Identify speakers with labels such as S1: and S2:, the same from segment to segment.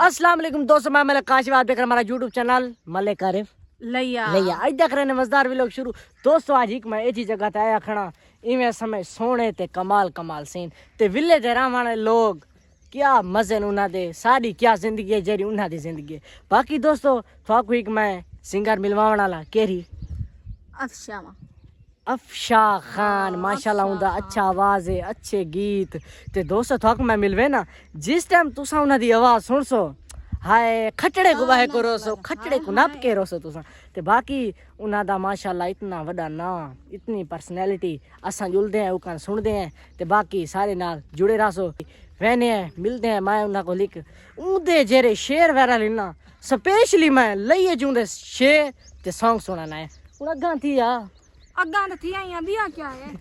S1: अस्सलाम वालेकुम दोस्तों, मैं मलिक काशिवाद बेकर, हमारा यूट्यूब चैनल मलिक आरिफ
S2: लिया
S1: आज देख रहे हैं मजेदार व्लॉग शुरू। दोस्तों आज एक मैं ऐसी जगह ते आया खड़ा इवें समय सोने ते कमाल कमाल सीन ते विले ते रहने लोग क्या मजे न उन्हां दे, साडी क्या जिंदगी है जेरी उन्हां दी जिंदगी है। बाकी दोस्तों थाकू एक मैं सिंगर मिलवाण वाला केरी अफशा खान माशाल्लाह उनका अच्छा आवाज है, अच्छे गीत ते दोस्तों थक मैं मिलवे ना जिस टाइम तुसा उन्हां दी आवाज सुन सो हाय खटड़े को वाहे करो सो खटड़े को नप के रो सो तुसा ते बाकी उन्हां दा माशाल्लाह इतना वड्डा ना इतनी पर्सनैलिटी असां जुलदे हैं उकान सुनदे हैं ते बाकी सारे नाल जुड़े रहो वहने हैं मिलते हैं। मैं उन्हां को लिख उदे जेरे शेर वगैरह लेना स्पेशली मैं लइए जूंदे शेर ते सॉन्ग सुनाना है उन अगा थी
S2: अग्गा तो थी आई अभी क्या है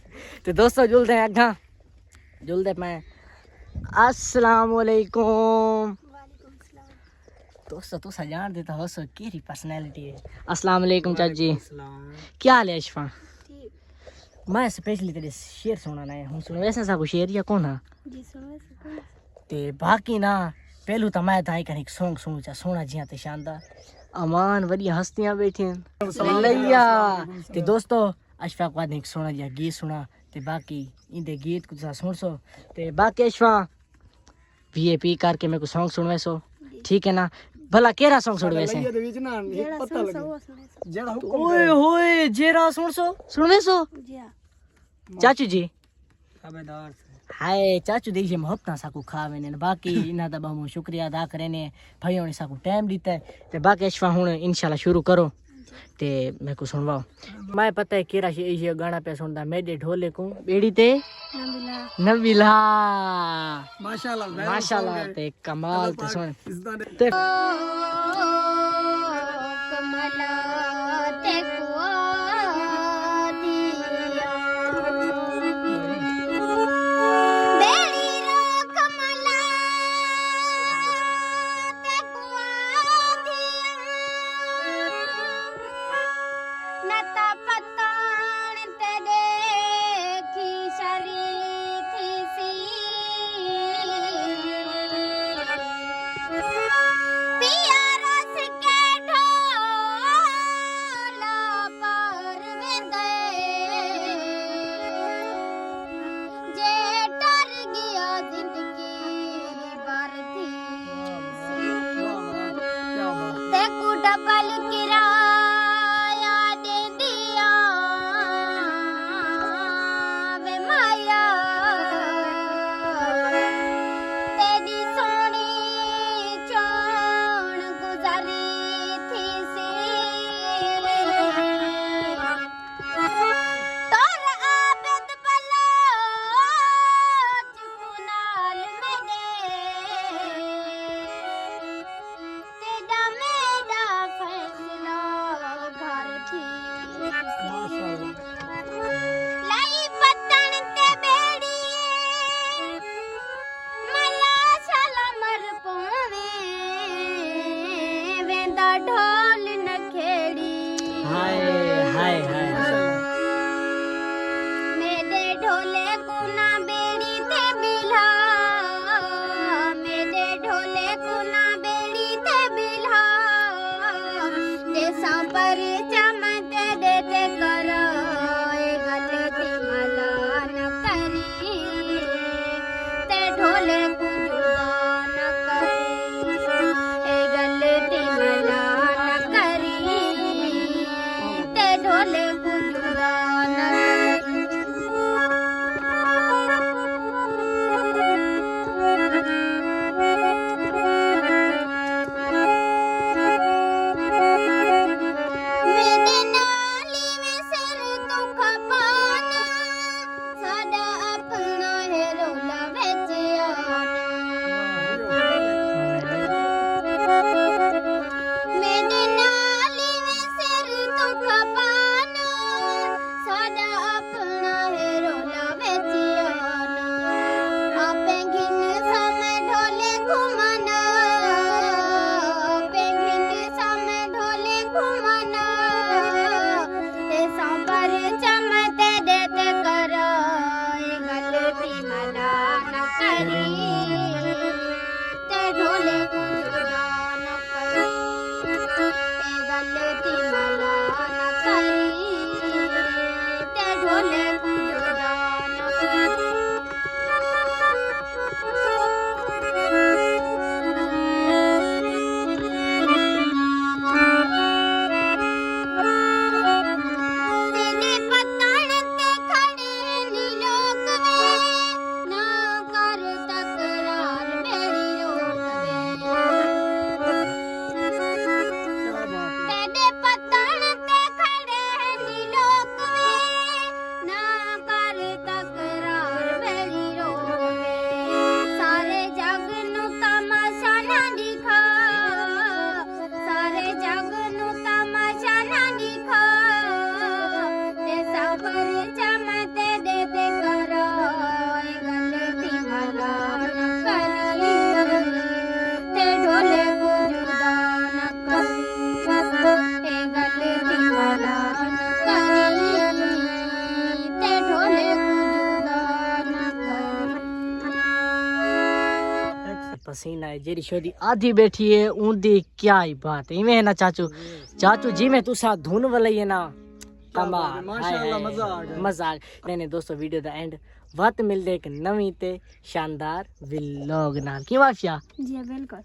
S1: तो दोस्तों जुलते हैं अगा जुलते मैं अस्सलाम वालेकुम दोस्तों तुसा जान देता हो सो केरी पर्सनैलिटी है। अस्सलाम वालेकुम चाची क्या हाल है अशफा? मैं स्पेशली तेरे शेर सुनाना है हूं सुन वैसे सा को शेर या कौन है
S2: जी सुनो
S1: ते बाकी ना पहलू तो मैं ताई कने सॉन्ग सुनू चा सोना जिया ते शानदार अमान बढ़िया हस्तियां बैठी हैं लैया ते दोस्तों अशफा को बाद एक सोना जिया गीत सुना ते बाकी इंदे गीत को तुसा सुन सो ते बाकी अशफा वीआईपी करके मेरे को सॉन्ग सुनवे सो ठीक है ना। भला केरा सॉन्ग सुन वैसे ओए होए जेरा सुनवे सो चाचू जी हाय चाचू देखिए मोहब्बत साकू खावे ने बाकी इना दा बहुत शुक्रिया अदा करे ने भाइयों ने साकू टाइम दिता है ते बाकी अशफा हुन इंशाल्लाह शुरू करो ते मेरे को सुनवाओ। मैं पता है केरा ये गाना पे सुनदा मेरे ढोले को बेड़ी ते नबीला माशाल्लाह ते कमाल ते सुन ते
S2: ढोल नखेड़ी
S1: हाय हाय हाय
S2: मेरे ढोले को ना बेड़ी ते बिल्हा मेरे ढोले को ना बेड़ी ते बिल्हा देसा पर चमक देते करो ए गलती मला न करी ते ढोले को जुदा न करी ए गलती मला ढोले को जुदा न मेरे नाली में सर तो खपाना सादा अपना है रोला बेच आना मेरे नाली में सर तो खपाना
S1: हसीना है जेरी शोदी आधी बैठी है उनदी क्या ही बात है इवें है ना चाचू चाचू जी में तुसा धुन वाली है ना कमाल माशाल्लाह मजा आ गया ने दोस्तों वीडियो दा एंड वत मिलदे एक नवी ते शानदार व्लॉग नाल की वाफिया
S2: जी बिल्कुल